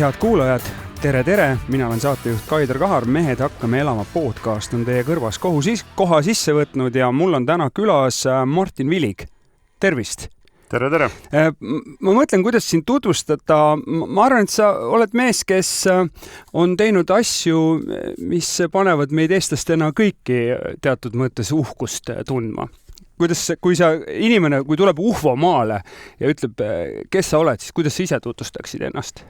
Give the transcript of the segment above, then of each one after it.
Head kuulajad, tere! Mina olen saatejuht Kaider Kahar. Mehed hakkame elama podcast on teie kõrvas koha sisse võtnud ja mul on täna külas Martin Vilig. Tervist! Tere! Ma mõtlen, kuidas sind tutvustada. Ma arvan, et sa oled mees, kes on teinud asju, mis panevad meid eestlastena kõiki teatud mõttes uhkust tundma. Kui tuleb Uhvo maale ja ütleb, kes sa oled, siis kuidas sa ise tutvustaksid ennast?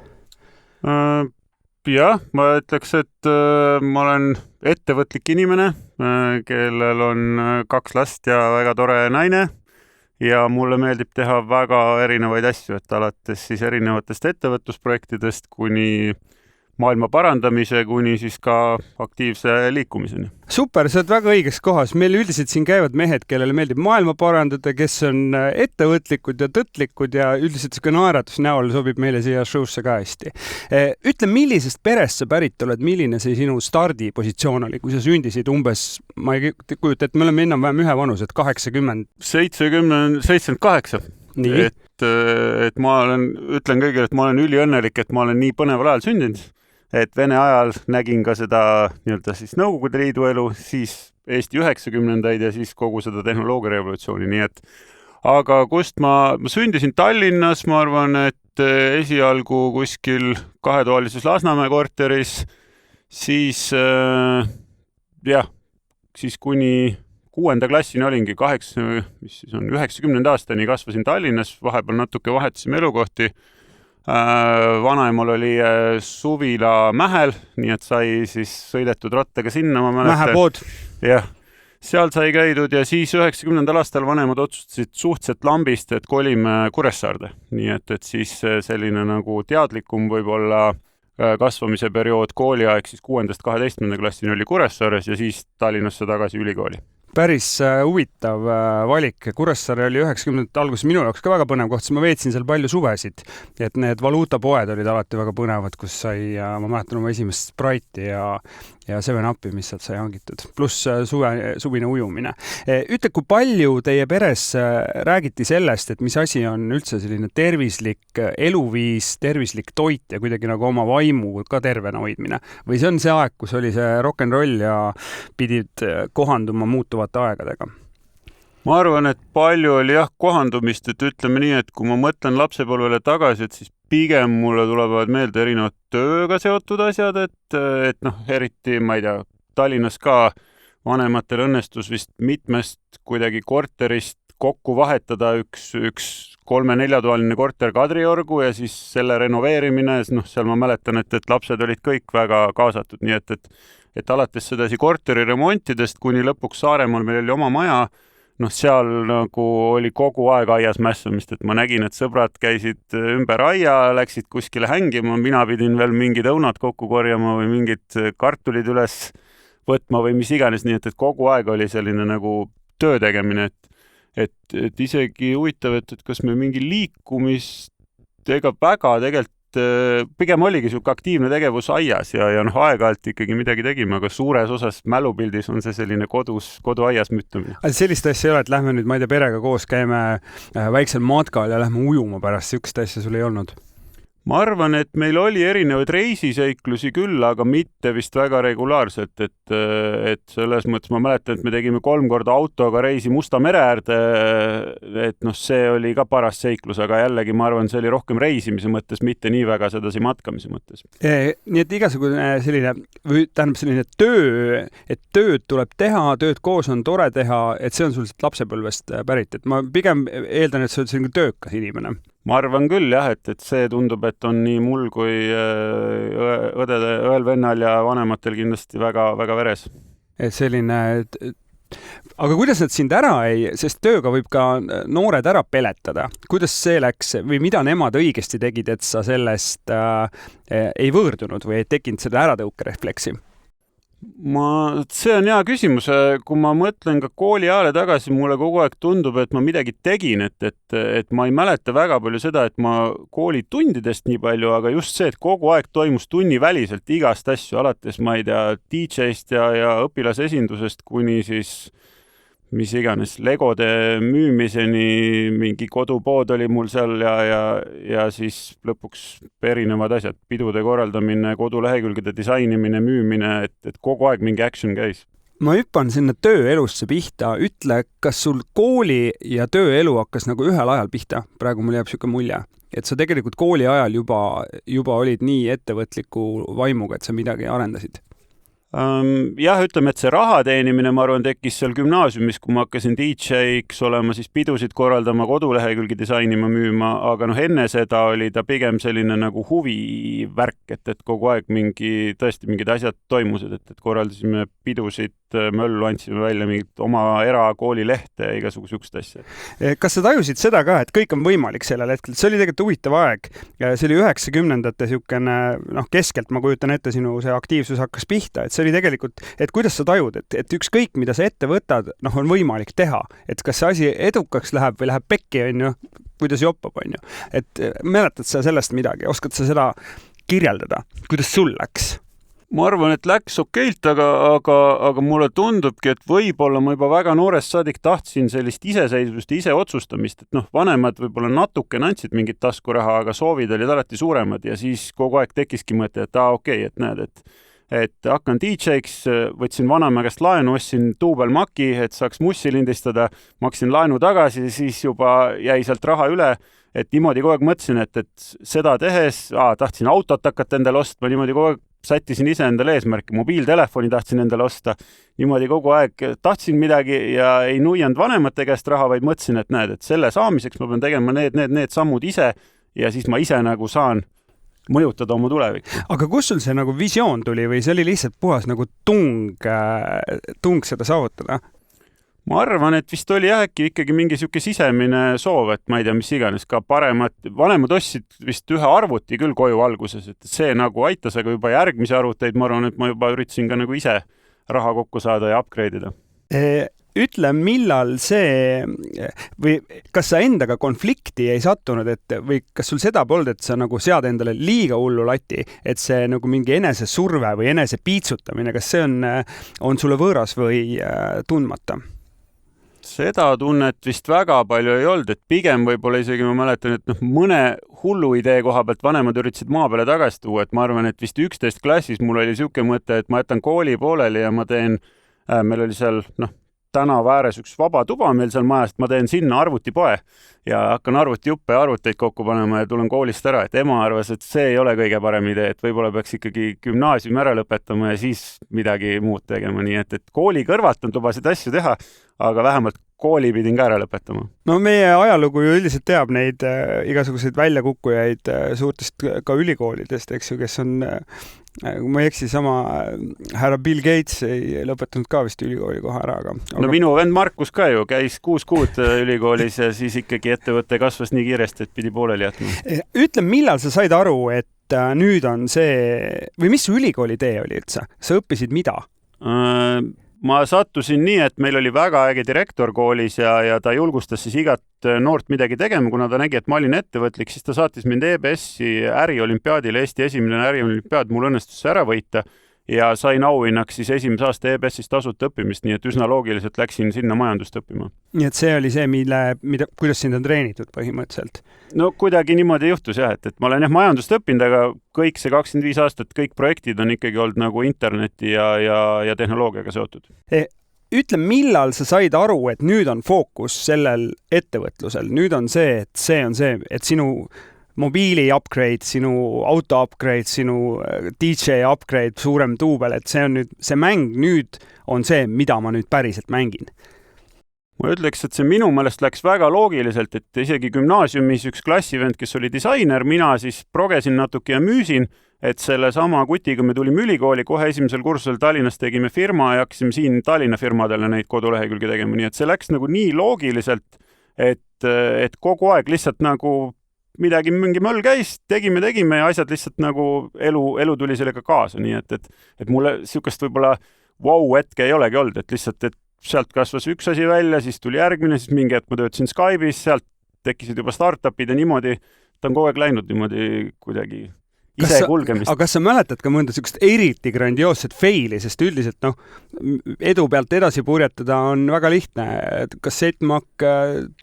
Jah, ma ütleks, et ma olen ettevõtlik inimene, kellel on 2 last ja väga tore naine ja mulle meeldib teha väga erinevaid asju, et alates siis erinevatest ettevõtlusprojektidest kuni maailma parandamise, kuni siis ka aktiivse liikumiseni. Super, sa oled väga õiges kohas. Meil üldiselt siin käivad mehed, kellele meeldib maailma parandada, kes on ettevõtlikud ja tõtlikud ja üldiselt see naeratus näol sobib meile siia show'sse ka hästi. Ütle, millisest perest sa pärit oled, milline see sinu stardipositsioon oli, kui sa sündisid umbes, ma ei kujuta, et me oleme enam-vähem ühe vanused, 80. 78. Nii. Et ma ütlen kõigile, et ma olen üliõnnelik, et ma olen nii põneval ajal sündinud. Et Vene ajal nägin ka seda nii-öelda siis Nõukogude Liidu elu, siis Eesti 90-ndaid ja siis kogu seda tehnoloogiarevolutsiooni. Nii et, aga kust ma sündisin Tallinnas, ma arvan, et esialgu kuskil 2-toalises Lasnamäe korteris, siis kuni 6. klassini olingi 90 aastani kasvasin Tallinnas, vahepeal natuke vahetasime elukohti. Vanaemal oli suvila Mähel, nii et sai siis sõidetud rattaga sinna, ma mäletan. Mähepood. Jah, seal sai käidud ja siis 90. aastal vanemad otsustasid suhteliselt lambist, et kolime Kuressaarde. Nii et siis selline nagu teadlikum võib-olla kasvamise periood kooliaeg siis 6-12. klassini oli Kuressaares ja siis Tallinnasse tagasi ülikooli. Päris huvitav valik. Kuressaare oli 90. alguses minu jaoks ka väga põnev koht, sest ma veetsin seal palju suvesid. Et need valuutapoed olid alati väga põnevad, kus sai, ma mäletan oma esimest Sprite'i ja 7-Upi, mis sealt sai hangitud. Pluss suvine ujumine. Ütle, kui palju teie peres räägiti sellest, et mis asi on üldse selline tervislik eluviis, tervislik toit ja kuidagi nagu oma vaimu ka tervena hoidmine? Või see on see aeg, kus oli see rock'n'roll ja pidid kohanduma muutuvate aegadega? Ma arvan, et palju oli kohandumist, et ütleme nii, et kui ma mõtlen lapsepõlvele tagasi, et siis pigem mulle tulevad meelde erinevad tööga seotud asjad, et eriti, ma ei tea, Tallinnas ka vanematel õnnestus vist mitmest kuidagi korterist kokku vahetada üks 3-4-toaline korter Kadriorgu ja siis selle renoveerimine, seal ma mäletan, et lapsed olid kõik väga kaasatud, nii et alates sedasi korteri remontidest kuni lõpuks Saaremaal meil oli oma maja, seal nagu oli kogu aeg aias mässamist, et ma nägin, et sõbrad käisid ümber aia, läksid kuskile hängima, mina pidin veel mingid õunad kokku korjama või mingid kartulid üles võtma või mis iganes, nii et kogu aeg oli selline nagu töö tegemine, et isegi huvitav, et kas me mingi liikumist ega väga tegelikult pigem oligi siuke aktiivne tegevus aias ja aeg-ajalt ikkagi midagi tegime, aga suures osas mälupildis on see selline koduaias müttumine. Sellist asja ei ole, et lähme nüüd, ma ei tea, perega koos käime väiksel matkal ja lähme ujuma pärast, siukest asja sul ei olnud? Ma arvan, et meil oli erinevaid reisiseiklusi küll, aga mitte vist väga regulaarselt, et selles mõttes ma mäletan, et me tegime 3 korda autoga reisi Musta mere äärde, et see oli ka paras seiklus, aga jällegi ma arvan, see oli rohkem reisimise mõttes, mitte nii väga sedasi matkamise mõttes. Nii et igasugune selline töö, et tööd tuleb teha, tööd koos on tore teha, et see on sul lapsepõlvest pärit, et ma pigem eeldan, et sa oled selline töökas inimene. Ma arvan küll et see tundub, et on nii mul kui õel vennal ja vanematel kindlasti väga, väga veres. Et selline, aga kuidas nad sind ära sest tööga võib ka noored ära peletada. Kuidas see läks või mida nemad õigesti tegid, et sa sellest ei võõrdunud või ei tekkinud seda äratõukerefleksi? See on hea küsimus. Kui ma mõtlen ka kooli ajale tagasi, mulle kogu aeg tundub, et ma midagi tegin, et ma ei mäleta väga palju seda, et ma koolitundidest nii palju, aga just see, et kogu aeg toimus tunniväliselt igast asju, alates, ma ei tea, DJ-st ja õpilasesindusest kuni siis mis iganes Legode müümiseni, mingi kodupood oli mul seal ja siis lõpuks erinevad asjad, pidude korraldamine, kodulehekülgede disainimine, müümine, et kogu aeg mingi action käis. Ma hüppan sinna tööelusse pihta. Ütle, kas sul kooli ja tööelu hakkas nagu ühel ajal pihta? Praegu mul jääb siuke mulje, et sa tegelikult kooli ajal juba olid nii ettevõtliku vaimuga, et sa midagi arendasid. Jah, ütleme, et see raha teenimine, ma arvan, tekkis seal gümnaasiumis, kui ma hakkasin DJ-ks olema, siis pidusid korraldama, kodulehekülgi disainima, müüma, aga enne seda oli ta pigem selline nagu huvivärk, et kogu aeg tõesti mingid asjad toimusid, et korraldasime pidusid, möllu andsime välja mingit oma erakooli lehte ja igasugust sihukest asja. Kas sa tajusid seda ka, et kõik on võimalik sellel hetkel? See oli tegelikult huvitav aeg. See oli 90ndate siukene, keskelt ma kujutan ette, sinu see aktiivsus hakkas pihta, et see oli tegelikult, et kuidas sa tajud, et ükskõik, mida sa ette võtad, on võimalik teha. Et kas see asi edukaks läheb või läheb pekki, kuidas joppab, et mäletad sa sellest midagi? Oskad sa seda kirjeldada? Kuidas sul läks? Ma arvan, et läks okeilt, aga mulle tundubki, et võib-olla ma juba väga noorest saadik tahtsin sellist iseseisvust ja ise otsustamist, et vanemad võib-olla natuke andsid mingit taskuraha, aga soovid olid alati suuremad ja siis kogu aeg tekkiski mõte, et okei, et näed, et hakkan DJ-ks, võtsin vanaema käest laenu, ostsin duubelmaki, et saaks mussi lindistada, maksin laenu tagasi, siis juba jäi sealt raha üle, et niimoodi kogu aeg mõtlesin, et seda tehes, tahtsin autot hakata endale ostma, niimoodi kogu aeg sättisin ise endale eesmärki, mobiiltelefoni tahtsin endale osta, niimoodi kogu aeg tahtsin midagi ja ei nuianud vanemate käest raha, vaid mõtlesin, et näed, et selle saamiseks ma pean tegema need sammud ise ja siis ma ise nagu saan mõjutada oma tulevikku. Aga kus sul see nagu visioon tuli või see oli lihtsalt puhas nagu tung seda saavutada? Ma arvan, et vist oli äkki ikkagi mingi siuke sisemine soov, et ma ei tea, mis iganes, ka vanemad ostsid vist ühe arvuti küll koju alguses, et see nagu aitas, aga juba järgmise arvuteid, ma arvan, et ma juba üritasin ka nagu ise raha kokku saada ja upgrade ida. Ütle, millal see või kas sa endaga konflikti ei sattunud, või kas sul seda polnud, et sa nagu sead endale liiga hullu lati, et see nagu mingi enese surve või enese piitsutamine, kas see on sulle võõras või tundmata? Seda tunnet vist väga palju ei olnud, et pigem võib-olla isegi ma mäletan, et mõne hullu idee koha pealt vanemad üritasid maa peale tagasi tuua, et ma arvan, et vist 11 klassis mul oli siuke mõte, et ma jätan kooli pooleli ja ma teen, meil oli seal tänava ääres üks vaba tuba meil seal majast, ma teen sinna arvutipoe ja hakkan arvutijuppe ja arvuteid kokku panema ja tulen koolist ära, et ema arvas, et see ei ole kõige parem idee, et võib-olla peaks ikkagi gümnaasiumi ära lõpetama ja siis midagi muud tegema, nii et kooli kõrvalt on lubasid asju teha, aga vähemalt kooli pidin ka ära lõpetama. No meie ajalugu ju üldiselt teab neid igasuguseid väljakukkujaid suurtest ka ülikoolidest, eks ju, kes on, kui ma ei eksi, sama härra Bill Gates ei lõpetanud ka vist ülikooli kohe ära. No minu vend Markus ka ju käis 6 kuud ülikoolis ja siis ikkagi ettevõte kasvas nii kiiresti, et pidi pooleli jätma. Ütle, millal sa said aru, et nüüd on see, või mis su ülikooli tee oli üldse? Sa õppisid mida? Ma sattusin nii, et meil oli väga äge direktor koolis ja ta julgustas siis igat noort midagi tegema, kuna ta nägi, et ma olin ettevõtlik, siis ta saatis mind EBS-i äriolümpiaadile, Eesti esimene äriolümpiaad, mul õnnestus ära võita ja sain auhinnaks siis esimese aasta EBS-is tasuta õppimist, nii et üsna loogiliselt läksin sinna majandust õppima. Nii et see oli see, kuidas sind on treenitud põhimõtteliselt? No kuidagi niimoodi juhtus jah, et ma olen majandust õppinud, aga kõik see 25 aastat, kõik projektid on ikkagi olnud nagu interneti ja tehnoloogiaga seotud. Ütle, millal sa said aru, et nüüd on fookus sellel ettevõtlusel, nüüd on see, et sinu mobiili upgrade, sinu auto upgrade, sinu DJ upgrade, suurem duubel, et see mäng nüüd on see, mida ma nüüd päriselt mängin. Ma ütleks, et see minu meelest läks väga loogiliselt, et isegi gümnaasiumis üks klassivend, kes oli disainer, mina siis progesin natuke ja müüsin, et selle sama kutiga me tulime ülikooli, kohe esimesel kursusel Tallinnas tegime firma ja hakkasime siin Tallinna firmadele neid kodulehekülgi tegema, nii et see läks nagu nii loogiliselt, et kogu aeg lihtsalt nagu mingi möll käis, tegime ja asjad lihtsalt nagu elu tuli sellega kaasa, nii et mulle siukest võib-olla hetke ei olegi olnud, et lihtsalt, et sealt kasvas üks asi välja, siis tuli järgmine, siis mingi hetk ma töötasin Skype'is, sealt tekkisid juba startupid ja niimoodi, ta on kogu aeg läinud niimoodi kuidagi ise kulgemist. Aga kas sa mäletad ka mõnda sükest eriti grandioosset faili, sest üldiselt edu pealt edasi purjetada on väga lihtne. Kassettmakk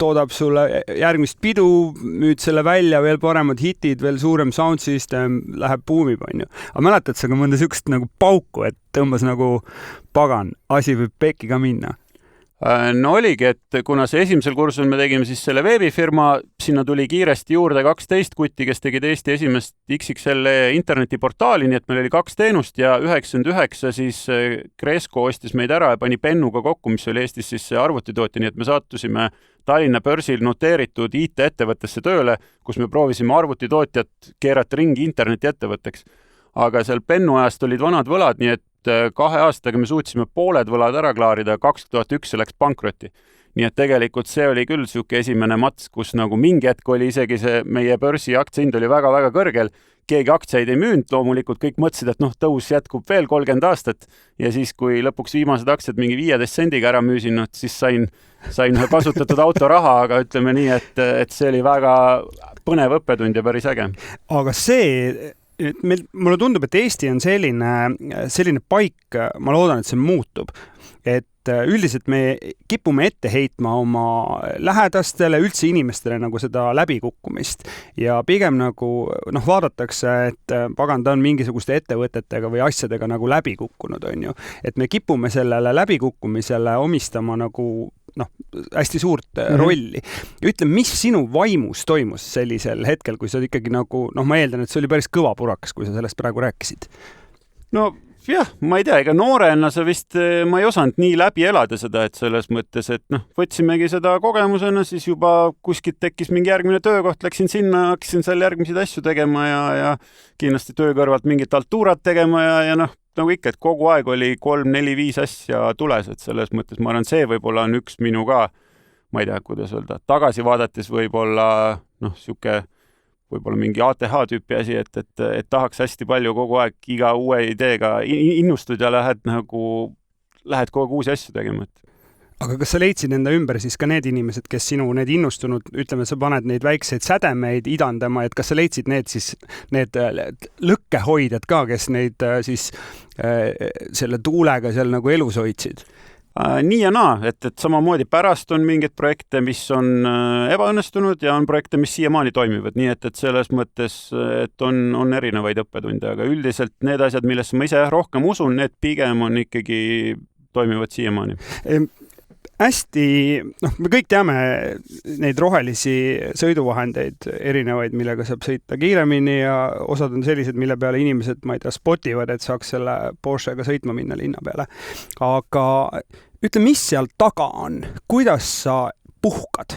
toodab sulle järgmist pidu, müüd selle välja, veel paremad hitid, veel suurem sound system, läheb buumib, on ju. Aga mäletad sa ka mõnda sükest nagu pauku, et tõmbas nagu pagan, asi võib pekki ka minna? No oligi, et kuna see esimesel kursusel me tegime siis selle veebifirma, sinna tuli kiiresti juurde 12 kutti, kes tegid Eesti esimest XXL internetiportaali, nii et meil oli 2 teenust ja 99 siis Cresco ostis meid ära ja pani Pennuga kokku, mis oli Eestis siis arvutitootja, nii et me sattusime Tallinna börsil noteeritud IT-ettevõttesse tööle, kus me proovisime arvutitootjat keerata ringi internetiettevõtteks. Aga seal Pennu ajast olid vanad võlad, nii et 2 aastaga me suutsime pooled võlad ära klaarida, 2001 läks pankrotti. Nii et tegelikult see oli küll siuke esimene mats, kus nagu mingi hetk oli isegi see meie börsi aktsiahind oli väga-väga kõrgel. Keegi aktsiaid ei müünud, loomulikult kõik mõtlesid, et tõus jätkub veel 30 aastat ja siis, kui lõpuks viimased aktsiad mingi 15 sendiga ära müüsin, siis sain ühe kasutatud autoraha, aga ütleme nii, et see oli väga põnev õppetund ja päris äge. Aga see mulle tundub, et Eesti on selline paik, ma loodan, et see muutub, et üldiselt me kipume ette heitma oma lähedastele, üldse inimestele nagu seda läbikukkumist ja pigem nagu vaadatakse, et pagan, ta on mingisuguste ettevõtetega või asjadega nagu läbikukkunud, on ju. Et me kipume sellele läbikukkumisele omistama nagu hästi suurt rolli. Ja ütle, mis sinu vaimus toimus sellisel hetkel, kui sa ikkagi nagu, ma eeldan, et see oli päris kõva purakas, kui sa sellest praegu rääkisid? No jah, ma ei tea, ega noorena ma ei osanud nii läbi elada seda, et selles mõttes, et võtsimegi seda kogemusena, siis juba kuskilt tekkis mingi järgmine töökoht, läksin sinna, hakkasin seal järgmiseid asju tegema ja kindlasti töö kõrvalt mingit altuurat tegema ja nagu ikka, et kogu aeg oli 3, 4, 5 asja tules, et selles mõttes ma arvan, see võib-olla on üks minu ka, ma ei tea, kuidas öelda, tagasi vaadates võib-olla siuke võib-olla mingi ATH tüüpi asi, et tahaks hästi palju kogu aeg iga uue ideega innustud ja lähed kogu aeg uusi asju tegema. Aga kas sa leidsid enda ümber siis ka need inimesed, kes sinu need innustunud, ütleme, sa paned neid väikseid sädemeid idandama, et kas sa leidsid need lõkkehoidjad ka, kes neid siis selle tuulega seal nagu elus hoidsid? Nii ja naa, et samamoodi pärast on mingeid projekte, mis on ebaõnnestunud ja on projekte, mis siiamaani toimivad, nii et selles mõttes, et on erinevaid õppetunde, aga üldiselt need asjad, millesse ma ise rohkem usun, need pigem on ikkagi toimivad siiamaani. Hästi, me kõik teame neid rohelisi sõiduvahendeid erinevaid, millega saab sõita kiiremini ja osad on sellised, mille peale inimesed, ma ei tea, spotivad, et saaks selle Porschega sõitma minna linna peale. Aga ütle, mis seal taga on? Kuidas sa puhkad?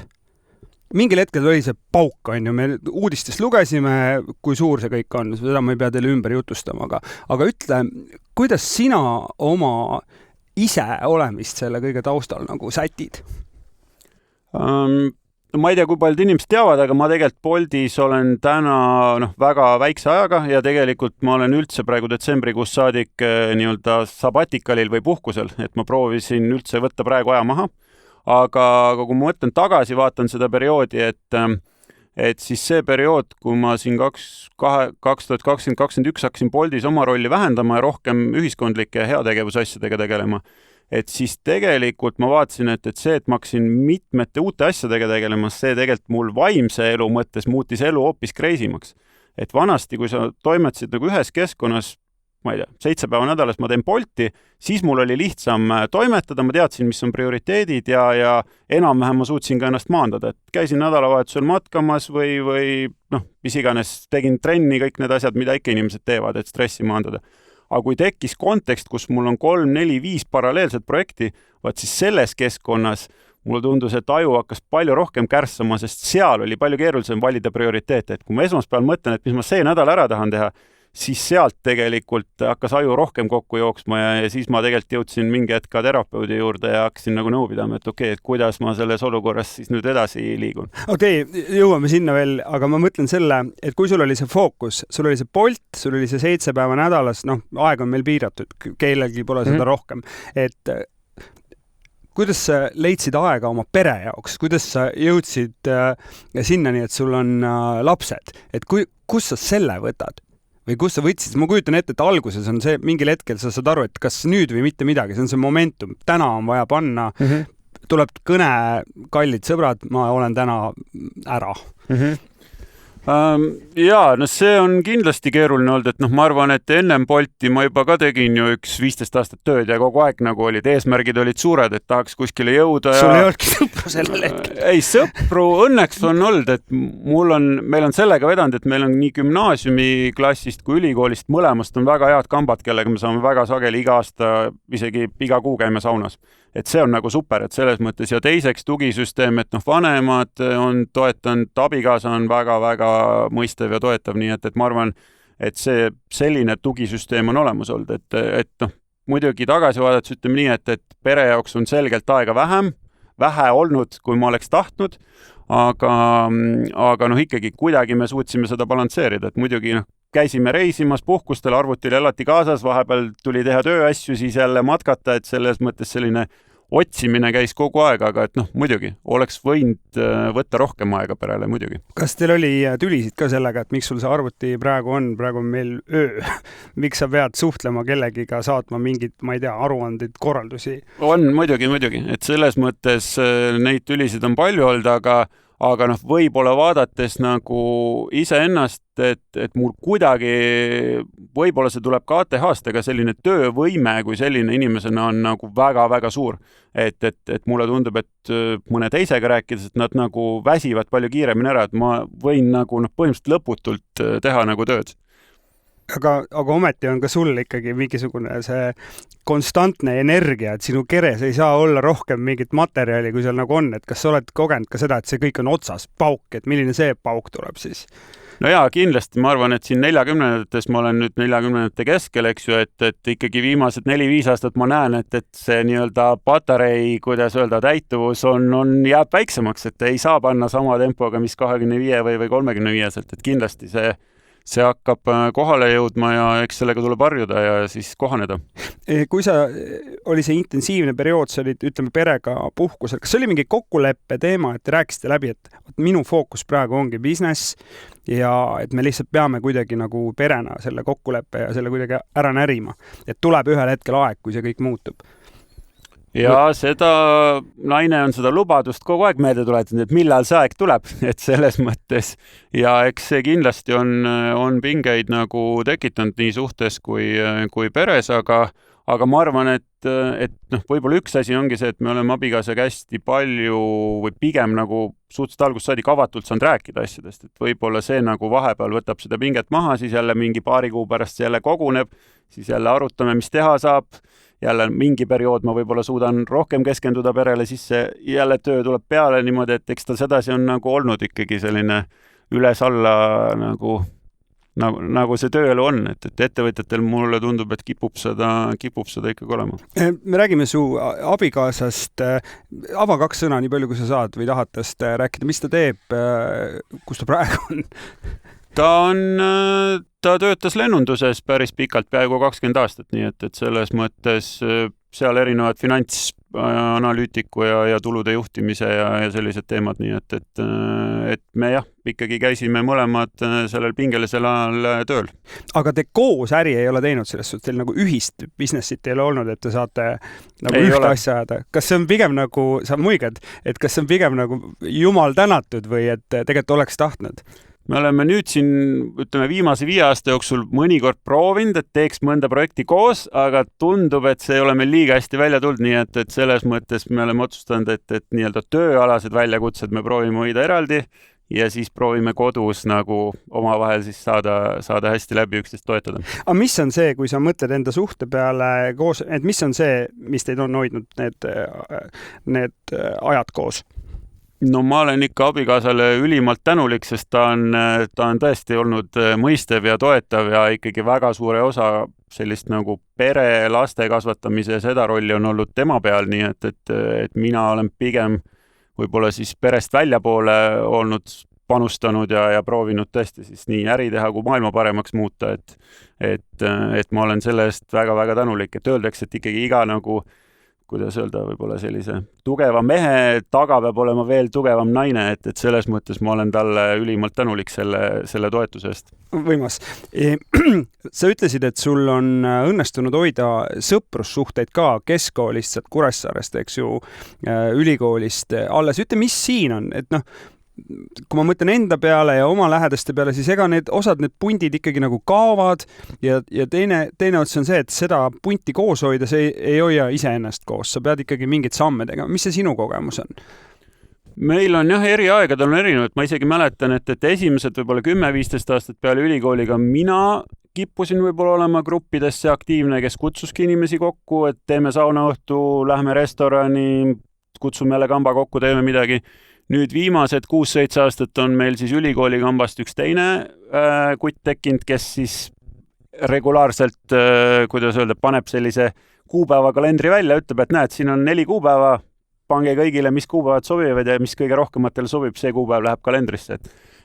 Mingil hetkel oli see pauk, on ju, me uudistest lugesime, kui suur see kõik on, seda ma ei pea teile ümber jutustama, aga ütle, kuidas sina oma ise olemist selle kõige taustal nagu sätid? Ma ei tea, kui paljud inimesed teavad, aga ma tegelikult Boltis olen täna väga väikse ajaga ja tegelikult ma olen üldse praegu detsembrikuus saadik nii-öelda sabatikalil või puhkusel, et ma proovisin üldse võtta praegu aja maha. Aga kui ma mõtlen tagasi, vaatan seda perioodi, et siis see periood, kui ma siin 2020-2021 hakkasin Boltis oma rolli vähendama ja rohkem ühiskondlike heategevusasjadega tegelema, et siis tegelikult ma vaatasin, et see, et ma hakkasin mitmete uute asjadega tegelema, see tegelikult mul vaimse elu mõttes muutis elu hoopis kreisimaks. Et vanasti, kui sa toimetasid nagu ühes keskkonnas, ma ei tea, 7 päeva nädalas ma teen Bolti, siis mul oli lihtsam toimetada, ma teadsin, mis on prioriteedid ja enam-vähem ma suutsin ka ennast maandada, et käisin nädalavahetusel matkamas või mis iganes, tegin trenni, kõik need asjad, mida ikka inimesed teevad, et stressi maandada. Aga kui tekkis kontekst, kus mul on 3, 4, 5 paralleelset projekti, vaat siis selles keskkonnas mulle tundus, et aju hakkas palju rohkem kärssama, sest seal oli palju keerulisem valida prioriteete, et kui ma esmaspäeval mõtlen, et mis ma see nädal ära tahan teha, siis sealt tegelikult hakkas aju rohkem kokku jooksma ja siis ma tegelikult jõudsin mingi hetk ka terapeudi juurde ja hakkasin nagu nõu pidama, et okei, et kuidas ma selles olukorras siis nüüd edasi liigun. Okei, jõuame sinna veel, aga ma mõtlen selle, et kui sul oli see fookus, sul oli see Bolt, sul oli see 7 päeva nädalas, aeg on meil piiratud, kellelgi pole seda rohkem, et kuidas sa leidsid aega oma pere jaoks, kuidas sa jõudsid sinnani, et sul on lapsed, et kus sa selle võtad? või kust sa võtsid, ma kujutan ette, et alguses on see, mingil hetkel sa saad aru, et kas nüüd või mitte midagi, see on see momentum, täna on vaja panna, tuleb kõne, kallid sõbrad, ma olen täna ära. Jaa, no see on kindlasti keeruline olnud, et noh, ma arvan, et ennem Bolti ma juba ka tegin ju 15 aastat tööd ja kogu aeg nagu olid, eesmärgid olid suured, et tahaks kuskile jõuda. Sul ei olnudki sõpru sellel hetkel? Ei, sõpru õnneks on olnud, et meil on sellega vedanud, et meil on nii gümnaasiumiklassist kui ülikoolist mõlemast on väga head kambad, kellega me saame väga sageli iga aasta, isegi iga kuu käime saunas. Et see on nagu super, et selles mõttes ja teiseks tugisüsteem, et noh, vanemad on toetanud, abikaasa on väga-väga mõistev ja toetav, nii et ma arvan, et see selline tugisüsteem on olemas olnud, et noh, muidugi tagasi vaadates ütleme nii, et pere jaoks on selgelt aega vähe olnud, kui ma oleks tahtnud, aga noh, ikkagi kuidagi me suutsime seda balansseerida, et muidugi noh, käisime reisimas, puhkustel, arvutil alati kaasas, vahepeal tuli teha tööasju, siis jälle matkata, et selles mõttes selline otsimine käis kogu aeg, aga et noh, muidugi oleks võinud võtta rohkem aega perele, muidugi. Kas teil oli tülisid ka sellega, et miks sul see arvuti praegu on meil öö? Miks sa pead suhtlema kellegiga, saatma mingit, ma ei tea, aruandeid, korraldusi? On muidugi, et selles mõttes neid tülisid on palju olnud, aga noh, võib-olla vaadates nagu iseennast, et mul kuidagi, võib-olla see tuleb ka ATH-st, aga selline töövõime kui selline inimesena on nagu väga-väga suur. Et mulle tundub, et mõne teisega rääkides, et nad nagu väsivad palju kiiremini ära, et ma võin nagu põhimõtteliselt lõputult teha nagu tööd. Aga ometi on ka sul ikkagi mingisugune see konstantne energia, et sinu keres ei saa olla rohkem mingit materjali, kui seal nagu on, et kas sa oled kogenud ka seda, et see kõik on otsas pauk, et milline see pauk tuleb siis? No jaa, kindlasti ma arvan, et siin 40-ndates ma olen nüüd 40-ndate keskel, eks ju, et ikkagi viimased 4-5 aastat ma näen, et see nii-öelda patarei, kuidas öelda, täituvus jääb väiksemaks, et ei saa panna sama tempoga, mis 25 või 35-selt, et kindlasti see hakkab kohale jõudma ja eks sellega tuleb harjuda ja siis kohaneda. Kui oli see intensiivne periood, sa olid, ütleme, perega puhkusel, kas oli mingi kokkuleppe teema, et te rääkisite läbi, et minu fookus praegu ongi business ja et me lihtsalt peame kuidagi nagu perena selle kokkuleppe ja selle kuidagi ära närima, et tuleb ühel hetkel aeg, kui see kõik muutub? Ja naine on seda lubadust kogu aeg meelde tuletanud, et millal see aeg tuleb, et selles mõttes ja eks see kindlasti on pingeid nagu tekitanud nii suhtes kui peres, aga ma arvan, et noh, võib-olla üks asi ongi see, et me oleme abikaasaga hästi palju või pigem nagu suhteliselt algusest saadik avatult saanud rääkida asjadest, et võib-olla see nagu vahepeal võtab seda pinget maha, siis jälle mingi paari kuu pärast jälle koguneb, siis jälle arutame, mis teha saab, jälle mingi periood ma võib-olla suudan rohkem keskenduda perele, siis jälle töö tuleb peale niimoodi, et eks ta sedasi on nagu olnud ikkagi selline üles-alla nagu see tööelu on, et ettevõtjatel mulle tundub, et kipub seda ikkagi olema. Me räägime su abikaasast, ava 2 sõna, nii palju kui sa saad või tahad tast rääkida, mis ta teeb, kus ta praegu on? Ta töötas lennunduses päris pikalt, peaaegu 20 aastat, nii et selles mõttes seal erinevad finantsanalüütiku ja tulude juhtimise ja sellised teemad, nii et me jah, ikkagi käisime mõlemad sellel pingelisel ajal tööl. Aga te koos äri ei ole teinud selles suhtes, teil nagu ühist businessit ei ole olnud, et te saate nagu ühte asja ajada. Kas see on pigem nagu, sa muigad, et kas see on pigem nagu jumal tänatud või et tegelikult oleks tahtnud? Me oleme nüüd siin, ütleme, viimase 5 aasta jooksul mõnikord proovinud, et teeks mõnda projekti koos, aga tundub, et see ei ole meil liiga hästi välja tulnud, nii et selles mõttes me oleme otsustanud, et nii-öelda tööalased väljakutsed me proovime hoida eraldi ja siis proovime kodus nagu omavahel siis saada hästi läbi üksteist toetada. Aga mis on see, kui sa mõtled enda suhte peale koos, et mis on see, mis teid on hoidnud need ajad koos? No ma olen ikka abikaasale ülimalt tänulik, sest ta on tõesti olnud mõistev ja toetav ja ikkagi väga suure osa sellist nagu pere, laste kasvatamise ja seda rolli on olnud tema peal, nii et mina olen pigem võib-olla siis perest väljapoole olnud panustanud ja proovinud tõesti siis nii äri teha kui maailma paremaks muuta, et ma olen selle eest väga-väga tänulik, et öeldakse, et ikkagi iga nagu kuidas öelda, võib-olla sellise tugeva mehe taga peab olema veel tugevam naine, et selles mõttes ma olen talle ülimalt tänulik selle toetuse eest. Võimas. Sa ütlesid, et sul on õnnestunud hoida sõprussuhteid ka keskkoolist, sealt Kuressaarest, eks ju, ülikoolist alles. Ütle, mis siin on? Et noh, kui ma mõtlen enda peale ja oma lähedaste peale, siis ega osad need pundid ikkagi nagu kaovad ja teine ots on see, et seda punti koos hoida, see ei hoia iseennast koos. Sa pead ikkagi mingeid samme tegema. Mis see sinu kogemus on? Meil on jah, eri aegadel on erinevad. Ma isegi mäletan, et esimesed võib-olla 10-15 aastat peale ülikooliga mina kippusin võib-olla olema gruppidesse aktiivne, kes kutsuski inimesi kokku, et teeme saunaõhtu, lähme restorani, kutsume jälle kamba kokku, teeme midagi. Nüüd viimased 6-7 aastat on meil siis ülikooli kambast üks teine kutt tekkinud, kes siis regulaarselt, kuidas öelda, paneb sellise kuupäeva kalendri välja, ütleb, et näed, siin on 4 kuupäeva, pange kõigile, mis kuupäevad sobivad ja mis kõige rohkematel sobib, see kuupäev läheb kalendrisse.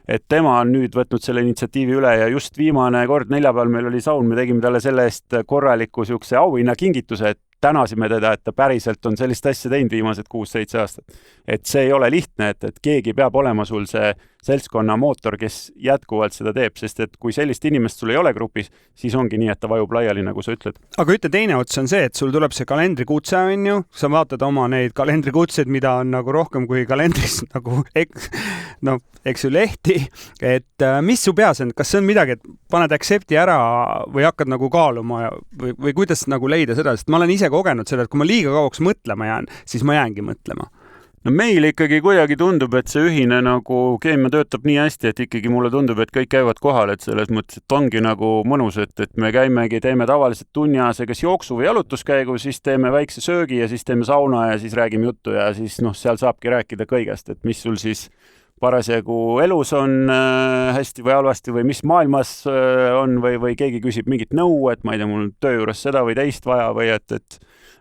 Et tema on nüüd võtnud selle initsiatiivi üle ja just viimane kord neljapäeval meil oli saun, me tegime talle selle eest korraliku siukse auhinna kingituse, et tänasime teda, et ta päriselt on sellist asja teinud viimased 6-7 aastat. Et see ei ole lihtne, et keegi peab olema sul see seltskonna mootor, kes jätkuvalt seda teeb, sest et kui sellist inimest sul ei ole grupis, siis ongi nii, et ta vajub laiali, nagu sa ütled. Aga ütle, teine ots on see, et sul tuleb see kalendrikutse, on ju, sa vaatad oma neid kalendrikutseid, mida on nagu rohkem kui kalendris nagu eks ju lehti, et mis su peas on, kas see on midagi, et paned accepti ära või hakkad nagu kaaluma või kuidas nagu leida seda, sest ma olen ise kogenud seda, et kui ma liiga kauaks mõtlema jään, siis ma jäängi mõtlema. No meil ikkagi kuidagi tundub, et see ühine nagu keemia töötab nii hästi, et ikkagi mulle tundub, et kõik käivad kohal, et selles mõttes, et ongi nagu mõnus, et me käimegi, teeme tavaliselt tunniajase kas jooksu või jalutuskäigu, siis teeme väikse söögi ja siis teeme sauna ja siis räägime juttu ja siis seal saabki rääkida kõigest, et mis sul siis parasjagu elus on hästi või halvasti või mis maailmas on või keegi küsib mingit nõu, et ma ei tea, mul töö juures seda või teist vaja või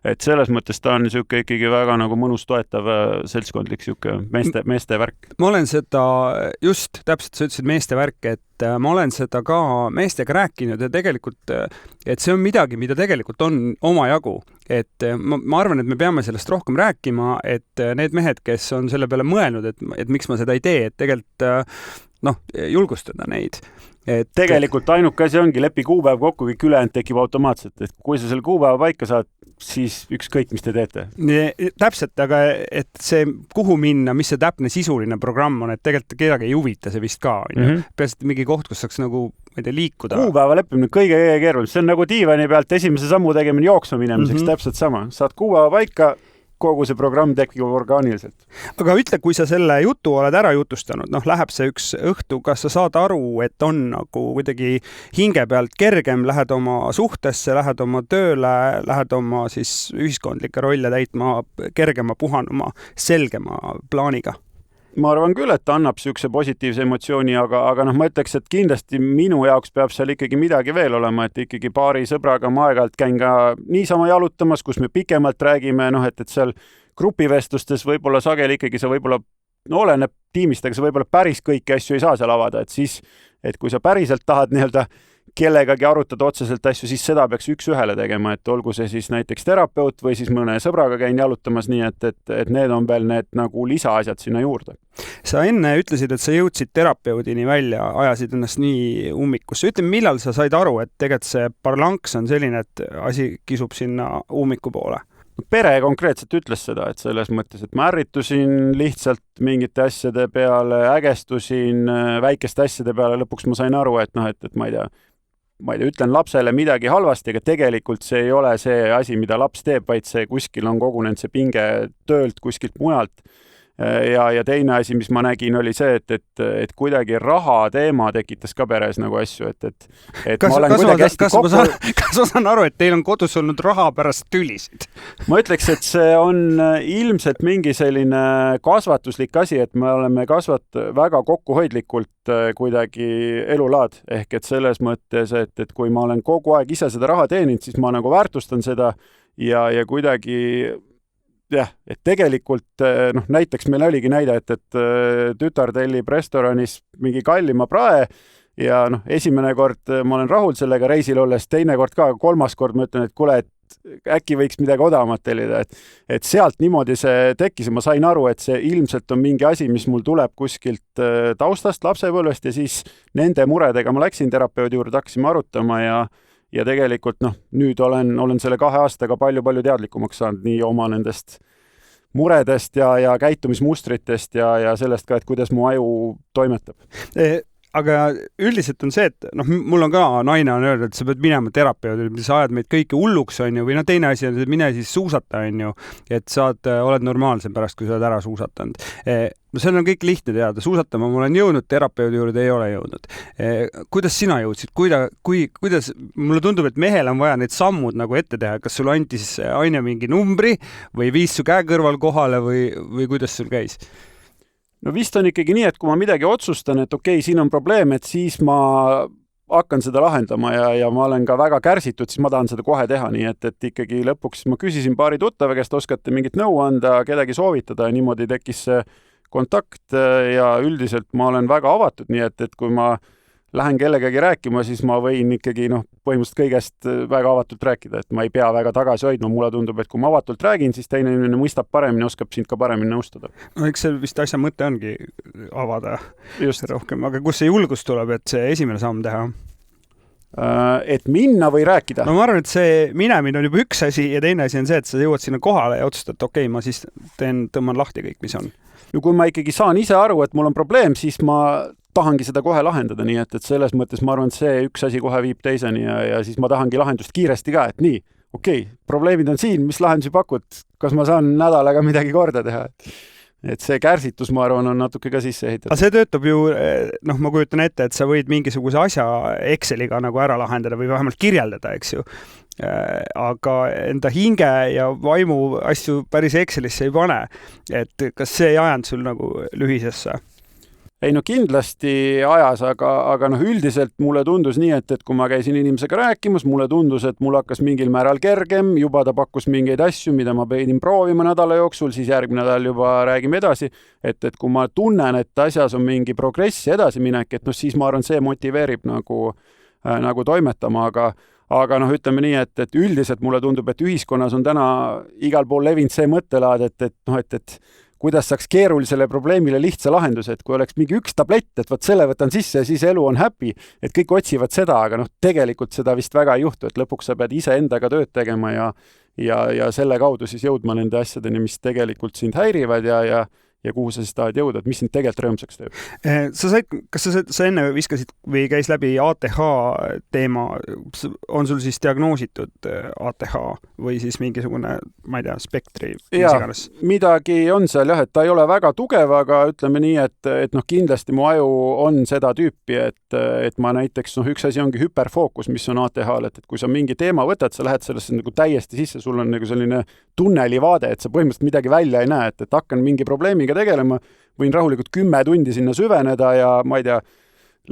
et selles mõttes ta on siuke ikkagi väga nagu mõnus toetav seltskondlik siuke meeste värk. Ma olen seda just täpselt, sa ütlesid meeste värk, et ma olen seda ka meestega rääkinud ja tegelikult, et see on midagi, mida tegelikult on omajagu. Et ma arvan, et me peame sellest rohkem rääkima, et need mehed, kes on selle peale mõelnud, et miks ma seda ei tee, et tegelikult julgustada neid. Et tegelikult ainuke asi ongi lepi kuupäev kokku, kõik ülejäänud tekib automaatselt, et kui sa selle kuupäeva paika saad, siis ükskõik, mis te teete. Täpselt, aga et see, kuhu minna, mis see täpne sisuline programm on, et tegelikult kedagi ei huvita see vist ka. Peaasi mingi koht, kus saaks nagu liikuda. Kuupäeva leppimine kõige keerulisem. See on nagu diivani pealt esimese sammu tegemine jooksma minemiseks, täpselt sama. Saad kuupäeva paika, kogu see programm tekib orgaaniliselt. Aga ütle, kui sa selle jutu oled ära jutustanud, läheb see üks õhtu, kas sa saad aru, et on nagu kuidagi hinge pealt kergem, lähed oma suhtesse, lähed oma tööle, lähed oma siis ühiskondlikke rolle täitma kergema, puhanuma, selgema plaaniga? Ma arvan küll, et ta annab siukse positiivse emotsiooni, aga ma ütleks, et kindlasti minu jaoks peab seal ikkagi midagi veel olema, et ikkagi paari sõbraga ma aeg-ajalt käin ka niisama jalutamas, kus me pikemalt räägime, et seal grupivestlustes võib-olla sageli ikkagi sa võib-olla, oleneb tiimist, aga sa võib-olla päris kõiki asju ei saa seal avada, et siis, et kui sa päriselt tahad nii-öelda kellegagi arutada otseselt asju, siis seda peaks üks-ühele tegema, et olgu see siis näiteks terapeut või siis mõne sõbraga käin jalutamas nii, et need on veel need nagu lisaasjad sinna juurde. Sa enne ütlesid, et sa jõudsid terapeudini välja, ajasid ennast nii ummikusse. Ütle, millal sa said aru, et tegelikult see parlanks on selline, et asi kisub sinna ummiku poole? Pere konkreetselt ütles seda, et selles mõttes, et ma ärritusin lihtsalt mingite asjade peale, ägestusin väikeste asjade peale, lõpuks ma sain aru, et et ma ei tea, ütlen lapsele midagi halvasti, aga tegelikult see ei ole see asi, mida laps teeb, vaid see kuskil on kogunenud see pinge töölt kuskilt mujalt. Ja teine asi, mis ma nägin, oli see, et kuidagi raha teema tekitas ka peres nagu asju, et ma olen kuidagi hästi kokku... Kas ma saan aru, et teil on kodus olnud raha pärast tülisid? Ma ütleks, et see on ilmselt mingi selline kasvatuslik asi, et me oleme väga kokkuhoidlikult kuidagi elulaad, ehk et selles mõttes, et kui ma olen kogu aeg ise seda raha teeninud, siis ma nagu väärtustan seda ja kuidagi jah, et tegelikult näiteks meil oligi näide, et tütar tellib restoranis mingi kallima prae ja esimene kord ma olen rahul sellega reisil olles, teine kord ka, kolmas kord ma ütlen, et kuule, et äkki võiks midagi odavamat tellida, et sealt niimoodi see tekkis ja ma sain aru, et see ilmselt on mingi asi, mis mul tuleb kuskilt taustast, lapsepõlvest ja siis nende muredega ma läksin terapeudi juurde, hakkasime arutama ja tegelikult nüüd olen selle 2 aastaga palju teadlikumaks saanud nii oma nendest muredest ja käitumismustritest ja sellest ka, et kuidas mu aju toimetab. Aga üldiselt on see, et mul on ka naine on öeldud, et sa pead minema terapeudile, sa ajad meid kõike hulluks, on ju, või teine asi on, et mine siis suusata, on ju, et oled normaalsem pärast, kui sa oled ära suusatanud. Seal on kõik lihtne teada, suusatama ma olen jõudnud, terapeudi juurde ei ole jõudnud. Kuidas sina jõudsid? Kuidas, mulle tundub, et mehel on vaja need sammud nagu ette teha, kas sul andis aine mingi numbri või viis su käe kõrval kohale või kuidas sul käis? No vist on ikkagi nii, et kui ma midagi otsustan, et okei, siin on probleem, et siis ma hakkan seda lahendama ja ma olen ka väga kärsitud, siis ma tahan seda kohe teha, nii et ikkagi lõpuks ma küsisin paari tuttava, kes oskate mingit nõu anda, kedagi soovitada ja niimoodi tekkis see kontakt ja üldiselt ma olen väga avatud, nii et kui ma lähen kellegagi rääkima, siis ma võin ikkagi põhimõtteliselt kõigest väga avatult rääkida, et ma ei pea väga tagasi hoidma. Mulle tundub, et kui ma avatult räägin, siis teine inimene mõistab paremini, oskab sind ka paremini nõustada. No eks see vist asja mõte ongi avada just rohkem, aga kus see julgus tuleb, et see esimene samm teha? Et minna või rääkida? No ma arvan, et see minemine on juba üks asi ja teine asi on see, et sa jõuad sinna kohale ja otsustad, et okei, ma siis tõmban lahti kõik, mis on. No kui ma ikkagi saan ise aru, et mul on probleem, siis ma tahangi seda kohe lahendada, nii et selles mõttes ma arvan, et see üks asi kohe viib teiseni ja siis ma tahangi lahendust kiiresti ka, et nii, okei, probleemid on siin, mis lahendusi pakud, kas ma saan nädalaga midagi korda teha? Et see kärsitus, ma arvan, on natuke ka sisse ehitatud. Aga see töötab ju, ma kujutan ette, et sa võid mingisuguse asja Exceliga nagu ära lahendada või vähemalt kirjeldada, eks ju. Aga enda hinge ja vaimu asju päris Excelisse ei pane. Et kas see ei ajanud sul nagu lühisesse? Ei kindlasti ajas, aga üldiselt mulle tundus nii, et kui ma käisin inimesega rääkimas, mulle tundus, et mul hakkas mingil määral kergem, juba ta pakkus mingeid asju, mida ma pidin proovima nädala jooksul, siis järgmine nädal juba räägime edasi, et kui ma tunnen, et asjas on mingi progress ja edasiminek, et siis ma arvan, see motiveerib nagu toimetama, aga ütleme nii, et üldiselt mulle tundub, et ühiskonnas on täna igal pool levinud see mõttelaad, et kuidas saaks keerulisele probleemile lihtsa lahenduse, et kui oleks mingi üks tablett, et selle võtan sisse ja siis elu on happy, et kõik otsivad seda, aga tegelikult seda vist väga ei juhtu, et lõpuks sa pead ise endaga tööd tegema ja selle kaudu siis jõudma nende asjadeni, mis tegelikult sind häirivad ja kuhu sa siis tahad jõuda, et mis sind tegelikult rõõmsaks teeb. Kas sa enne viskasid või käis läbi ATH teema, on sul siis diagnoositud ATH või siis mingisugune, ma ei tea, spektri? Midagi on seal jah, et ta ei ole väga tugev, aga ütleme nii, et kindlasti mu aju on seda tüüpi, et ma näiteks, üks asi ongi hüperfookus, mis on ATH-l, et kui sa mingi teema võtad, sa lähed sellesse nagu täiesti sisse, sul on nagu selline tunnelivaade, et sa põhimõtteliselt midagi välja ei näe, et hakkan mingi probleemiga tegelema, võin rahulikult 10 tundi sinna süveneda ja ma ei tea,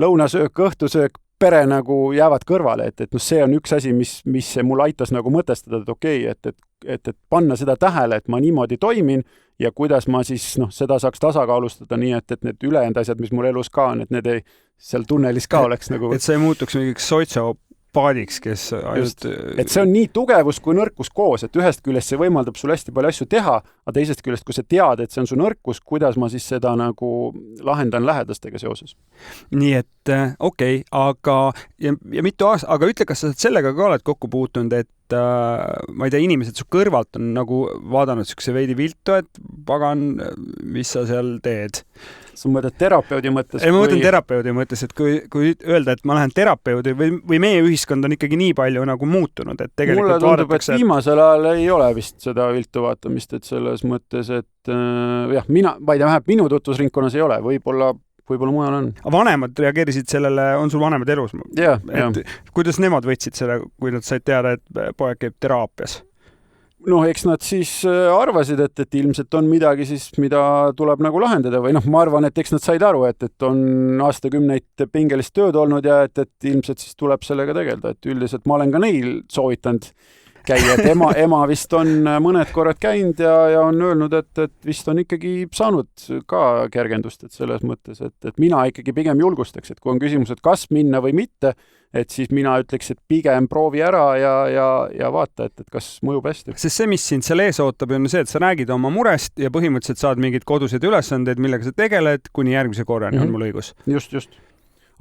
lõunasöök, õhtusöök, pere nagu jäävad kõrvale, et see on üks asi, mis mul aitas nagu mõtestada, et okei, et panna seda tähele, et ma niimoodi toimin ja kuidas ma siis seda saaks tasakaalustada nii, et need ülejäänud asjad, mis mul elus ka on, et need ei seal tunnelis ka oleks nagu... Et see ei muutuks mingiks soitsopaadiks, kes just, et see on nii tugevus kui nõrkus koos, et ühest küljest see võimaldab sul hästi palju asju teha, aga teisest küljest, kui sa tead, et see on su nõrkus, kuidas ma siis seda nagu lahendan lähedastega seoses. Nii et okei, aga ja mitu aasta, aga ütle, kas sa sellega ka oled kokku puutunud, et ma ei tea, inimesed su kõrvalt on nagu vaadanud sükse veidi viltu, et pagan, mis sa seal teed? Sa mõtled terapeudi mõttes? Ei, ma mõtlen terapeudi mõttes, et kui öelda, et ma lähen terapeudi või meie ühiskond on ikkagi nii palju nagu muutunud, et tegelikult mulle tundub, vaadatakse... et viimasel ajal ei ole vist seda viltu vaatamist, et selles mõttes, et jah, ma ei tea, vähemalt minu tutvusringkonnas ei ole, võib-olla mujal on. Vanemad reageerisid sellele, on sul vanemad elus? Ja. Kuidas nemad võtsid selle, kui nad said teada, et poeg käib teraapias? Eks nad siis arvasid, et ilmselt on midagi siis, mida tuleb nagu lahendada või ma arvan, et eks nad said aru, et on aastakümneid pingelist tööd olnud ja et ilmselt siis tuleb sellega tegelda, et üldiselt ma olen ka neil soovitanud käia, et ema vist on mõned korrad käinud ja on öelnud, et vist on ikkagi saanud ka kergendust, et selles mõttes, et mina ikkagi pigem julgustaks, et kui on küsimus, et kas minna või mitte, et siis mina ütleks, et pigem proovi ära ja vaata, et kas mõjub hästi. Sest see, mis sind seal ees ootab, on see, et sa räägid oma murest ja põhimõtteliselt saad mingeid koduseid ülesandeid, millega sa tegeled, kuni järgmise korrani on mul õigus. Just.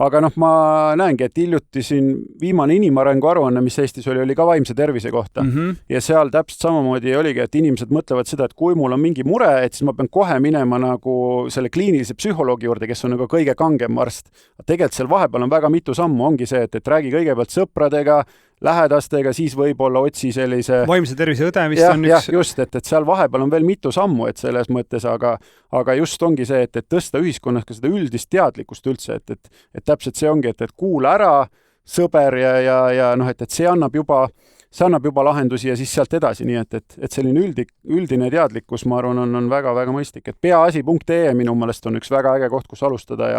Aga ma näengi, et hiljuti siin viimane inimarengu aruanne, mis Eestis oli ka vaimse tervise kohta. Ja seal täpselt samamoodi oligi, et inimesed mõtlevad seda, et kui mul on mingi mure, et siis ma pean kohe minema nagu selle kliinilise psühholoogi juurde, kes on nagu kõige kangem arst. Tegelikult seal vahepeal on väga mitu sammu, ongi see, et räägi kõigepealt sõpradega, lähedastega, siis võib-olla otsi sellise... Vaimse tervise õde vist on üks... just, et seal vahepeal on veel mitu sammu, et selles mõttes, aga just ongi see, et tõsta ühiskonnas ka seda üldist teadlikkust üldse, et täpselt see ongi, et kuula ära sõber ja et see annab juba lahendusi ja siis sealt edasi, nii et selline üldine teadlikkus, ma arvan, on väga-väga mõistlik, et peaasi.ee minu meelest on üks väga äge koht, kus alustada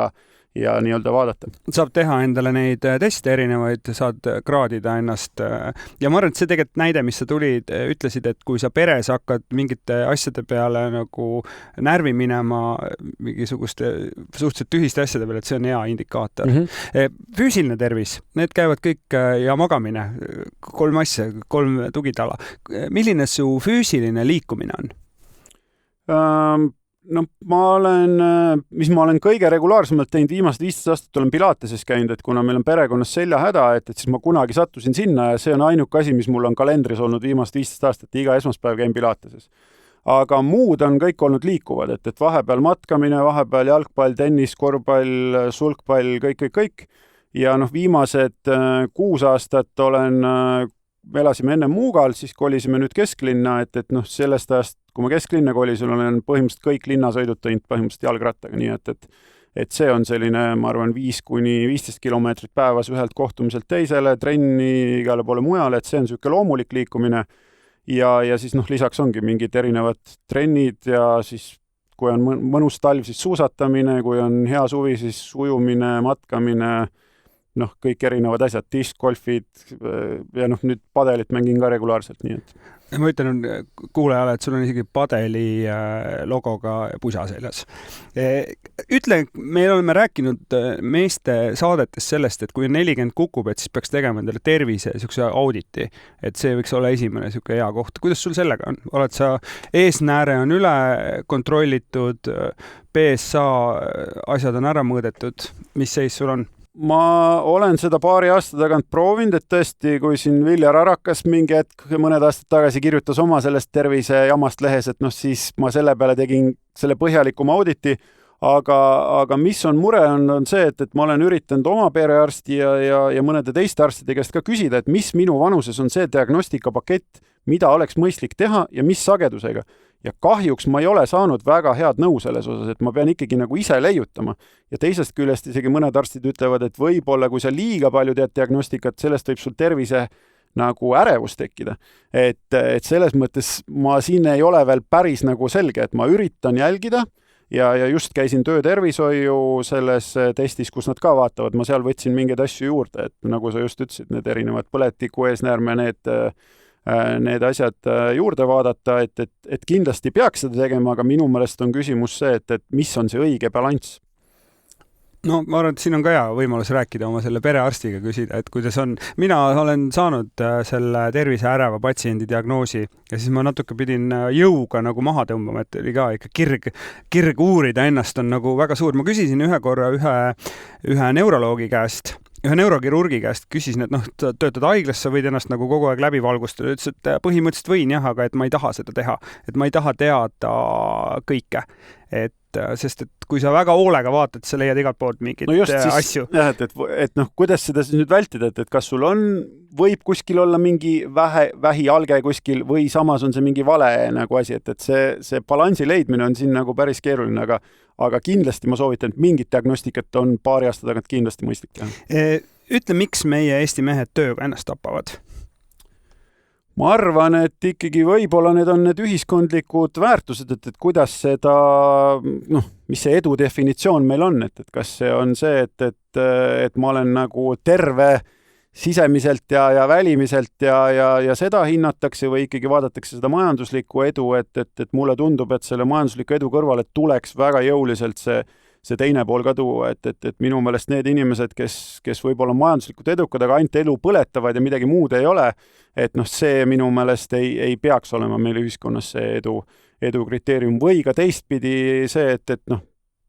ja nii-öelda vaadata. Saab teha endale neid teste erinevaid, saad kraadida ennast ja ma arvan, et see tegelikult näide, mis sa ütlesid, et kui sa peres hakkad mingite asjade peale nagu närvi minema, mingisuguste suhteliselt tühiste asjade peale, et see on hea indikaator. Füüsiline tervis, need käivad kõik ja magamine, 3 asja, 3 tugitala. Milline su füüsiline liikumine on? Ma olen kõige regulaarsemalt teinud viimased 15 aastat, olen Pilateses käinud, et kuna meil on perekonnas seljahäda, et siis ma kunagi sattusin sinna ja see on ainuke asi, mis mul on kalendris olnud viimased 15 aastat, iga esmaspäev käin Pilateses. Aga muud on kõik olnud liikuvad, et vahepeal matkamine, vahepeal jalgpall, tennis, korvpall, sulgpall, kõik. Ja viimased 6 aastat me elasime enne Muugal, siis kolisime nüüd kesklinna, et sellest ajast, kui ma kesklinna kolisin, olen põhimõtteliselt kõik linnasõidud teinud põhimõtteliselt jalgrattaga, nii et see on selline, ma arvan, 5-15 kilomeetrit päevas ühelt kohtumiselt teisele, trenni igale poole mujale, et see on selline loomulik liikumine ja siis lisaks ongi mingid erinevad trennid ja siis kui on mõnus talv, siis suusatamine, kui on hea suvi, siis ujumine, matkamine, kõik erinevad asjad, diskgolfid ja nüüd padelit mängin ka regulaarselt, nii et. Ma ütlen kuulajale, et sul on isegi padeli logoga pusa seljas. Ütle, me oleme rääkinud meeste saadetes sellest, et kui on 40 kukub, et siis peaks tegema endale tervise siukse auditi, et see võiks olla esimene siuke hea koht. Kuidas sul sellega on? Oled sa eesnääre on üle kontrollitud, PSA asjad on ära mõõdetud, mis seis sul on? Ma olen seda paari aasta tagant proovinud, et tõesti, kui siin Viljar Arakas mingi hetk mõned aastad tagasi kirjutas oma sellest tervise jamast lehes, et siis ma selle peale tegin selle põhjalikuma auditi, aga mis on mure, on see, et ma olen üritanud oma perearsti ja mõnede teiste arstide käest ka küsida, et mis minu vanuses on see diagnostikapakett, mida oleks mõistlik teha ja mis sagedusega. Ja kahjuks ma ei ole saanud väga head nõu selles osas, et ma pean ikkagi nagu ise leiutama. Ja teisest küljest isegi mõned arstid ütlevad, et võib-olla kui sa liiga palju tead diagnostikat, sellest võib sul tervise nagu ärevus tekkida. Et selles mõttes ma siin ei ole veel päris nagu selge, et ma üritan jälgida ja just käisin töötervishoiu selles testis, kus nad ka vaatavad. Ma seal võtsin mingeid asju juurde, et nagu sa just ütlesid, need erinevad põletiku eesnäärme, need asjad juurde vaadata, et kindlasti peaks seda tegema, aga minu meelest on küsimus see, et mis on see õige balanss. No ma arvan, et siin on ka hea võimalus rääkida oma selle perearstiga, küsida, et kuidas on. Mina olen saanud selle tervise äreva patsiendi diagnoosi ja siis ma natuke pidin jõuga nagu maha tõmbama, et oli ka ikka kirg uurida ennast on nagu väga suur. Ma küsisin ühe korra ühe neuroloogi käest, ühe neurokirurgi käest küsisin, et töötad haiglas, sa võid ennast nagu kogu aeg läbi valgustada. Ütles, et põhimõtteliselt võin jah, aga et ma ei taha seda teha. Et ma ei taha teada kõike. Sest et kui sa väga hoolega vaatad, sa leiad igalt poolt mingit asju. Jah, et kuidas seda siis nüüd vältida, et kas sul võib kuskil olla mingi vähi alge kuskil või samas on see mingi vale nagu asi, et see balansi leidmine on siin nagu päris keeruline, aga kindlasti ma soovitan, et mingit diagnostikat on paari aasta tagant kindlasti mõistlik teha. Ütle, miks meie Eesti mehed tööga ennast tapavad? Ma arvan, et ikkagi võib-olla need on need ühiskondlikud väärtused, et kuidas seda, mis see edu definitsioon meil on, et kas see on see, et ma olen nagu terve sisemiselt ja välimiselt ja seda hinnatakse või ikkagi vaadatakse seda majanduslikku edu, et mulle tundub, et selle majandusliku edu kõrvale tuleks väga jõuliselt see teine pool ka tuua, et minu meelest need inimesed, kes võib-olla majanduslikult edukad, aga ainult elu põletavad ja midagi muud ei ole, et see minu meelest ei peaks olema meil ühiskonnas see edu kriteerium või ka teistpidi see, et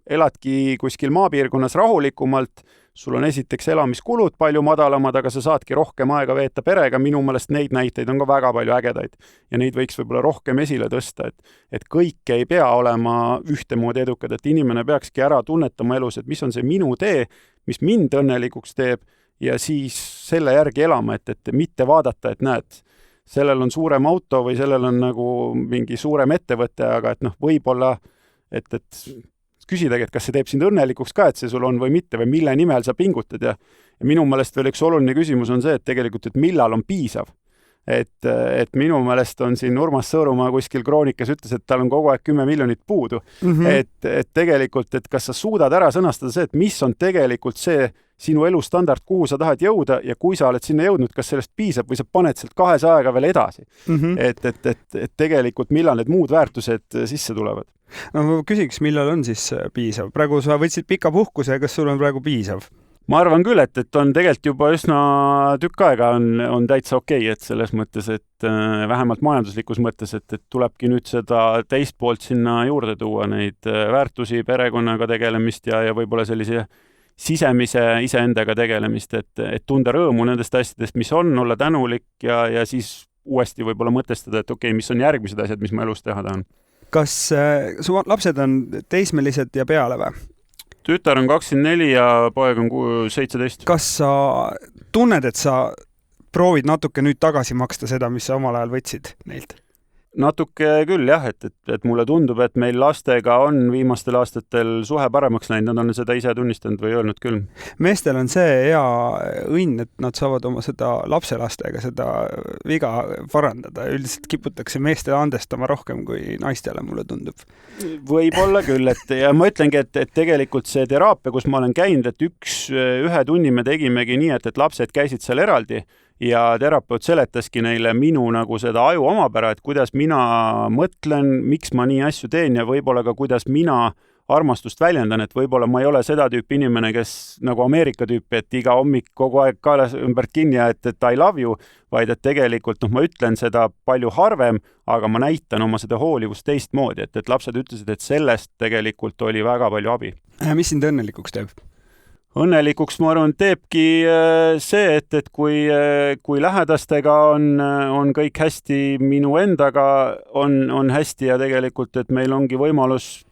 eladki kuskil maapiirkonnas rahulikumalt, sul on esiteks elamiskulud palju madalamad, aga sa saadki rohkem aega veeta perega, minu meelest neid näiteid on ka väga palju ägedaid ja neid võiks võib-olla rohkem esile tõsta, et kõik ei pea olema ühtemoodi edukad, et inimene peakski ära tunnetama elus, et mis on see minu tee, mis mind õnnelikuks teeb ja siis selle järgi elama, et mitte vaadata, et näed, sellel on suurem auto või sellel on nagu mingi suurem ettevõte, aga et võib-olla, et küsidagi, et kas see teeb sind õnnelikuks ka, et see sul on või mitte või mille nimel sa pingutad ja minu meelest veel üks oluline küsimus on see, et tegelikult, et millal on piisav. Et minu meelest on siin Urmas Sõõrumaa kuskil kroonikas ütles, et tal on kogu aeg 10 miljonit puudu. Et tegelikult, et kas sa suudad ära sõnastada see, et mis on tegelikult see sinu elustandard, kuhu sa tahad jõuda ja kui sa oled sinna jõudnud, kas sellest piisab või sa paned sealt 200-ga veel edasi. Et tegelikult millal need muud väärtused sisse tulevad? No ma küsiks, millal on siis piisav? Praegu sa võtsid pika puhkuse, kas sul on praegu piisav? Ma arvan küll, et on tegelikult juba üsna tükk aega on täitsa okei, et selles mõttes, et vähemalt majanduslikus mõttes, et tulebki nüüd seda teist poolt sinna juurde tuua, neid väärtusi, perekonnaga tegelemist ja võib-olla sellise sisemise iseendaga tegelemist, et tunda rõõmu nendest asjadest, mis on, olla tänulik ja siis uuesti võib-olla mõtestada, et okei, mis on järgmised asjad, mis ma elus teha tahan. Kas su lapsed on teismelised ja peale või? Tütar on 24 ja poeg on 17. Kas sa tunned, et sa proovid natuke nüüd tagasi maksta seda, mis sa omal ajal võtsid neilt? Natuke küll jah, et mulle tundub, et meil lastega on viimastel aastatel suhe paremaks läinud, nad on seda ise tunnistanud või öelnud küll. Meestel on see hea õnn, et nad saavad oma seda lapselastega seda viga parandada. Üldiselt kiputakse meestele andestama rohkem kui naistele, mulle tundub. Võib-olla küll, ja ma ütlengi, et tegelikult see teraapia, kus ma olen käinud, et ühe tunni me tegimegi nii, et lapsed käisid seal eraldi ja terapeut seletaski neile minu nagu seda aju omapära, et kuidas mina mõtlen, miks ma nii asju teen ja võib-olla ka kuidas mina armastust väljendan, et võib-olla ma ei ole seda tüüpi inimene, kes nagu Ameerika tüüpi, et iga hommik kogu aeg kaelas ümbert kinni ja et I love you, vaid et tegelikult ma ütlen seda palju harvem, aga ma näitan oma seda hoolivust teistmoodi, et lapsed ütlesid, et sellest tegelikult oli väga palju abi. Mis sind õnnelikuks teeb? Õnnelikuks, ma arvan, teebki see, et kui lähedastega on kõik hästi, minu endaga on hästi ja tegelikult, et meil ongi võimalus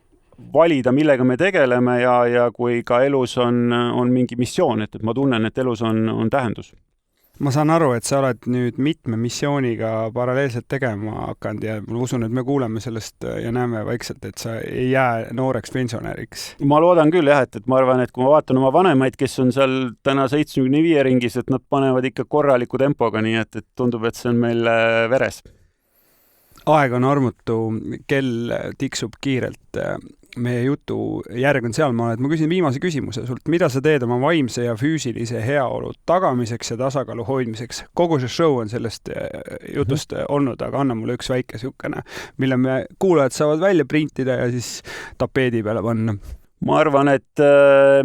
valida, millega me tegeleme ja kui ka elus on mingi missioon, et ma tunnen, et elus on tähendus. Ma saan aru, et sa oled nüüd mitme missiooniga paralleelselt tegema hakanud ja ma usun, et me kuuleme sellest ja näeme vaikselt, et sa ei jää nooreks pensionäriks. Ma loodan küll jah, et ma arvan, et kui ma vaatan oma vanemaid, kes on seal täna 75 ringis, et nad panevad ikka korraliku tempoga, nii et tundub, et see on meil veres. Aeg on armutu, kell tiksub kiirelt. Meie jutu järg on sealmaal, et ma küsin viimase küsimuse sult, mida sa teed oma vaimse ja füüsilise heaolu tagamiseks ja tasakaalu hoidmiseks? Kogu see show on sellest jutust olnud, aga anna mulle üks väike sihukene, mille me kuulajad saavad välja printida ja siis tapeedi peale panna. Ma arvan, et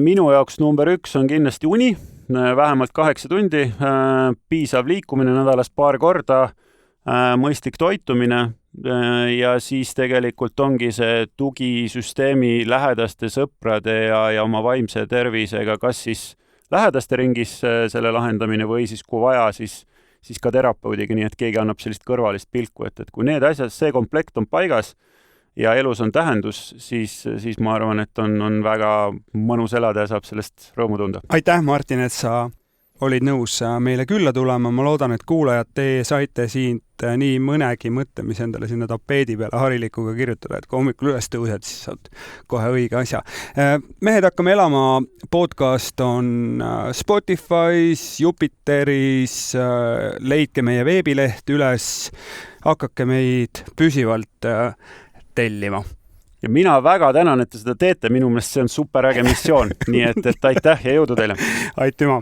minu jaoks number 1 on kindlasti uni, vähemalt 8 tundi, piisav liikumine nädalas paar korda, mõistlik toitumine ja siis tegelikult ongi see tugisüsteemi lähedaste sõprade ja oma vaimse tervisega, kas siis lähedaste ringis selle lahendamine või siis kui vaja, siis ka terapeudiga, nii et keegi annab sellist kõrvalist pilku, et kui need asjad, see komplekt on paigas ja elus on tähendus, siis ma arvan, et on väga mõnus elada ja saab sellest rõõmu tunda. Aitäh, Martin, et sa olid nõus meile külla tulema. Ma loodan, et kuulajad, te saite siin nii mõnegi mõtte, mis endale sinna tapeedi peale harilikuga kirjutada, et kui hommikul üles tõused, siis saad kohe õige asja. Mehed hakkame elama podcast on Spotify's, Jupiteris, leidke meie veebileht üles, hakake meid püsivalt tellima. Ja mina väga tänan, et te seda teete, minu meelest see on superäge missioon, nii et aitäh ja jõudu teile! Aitüma!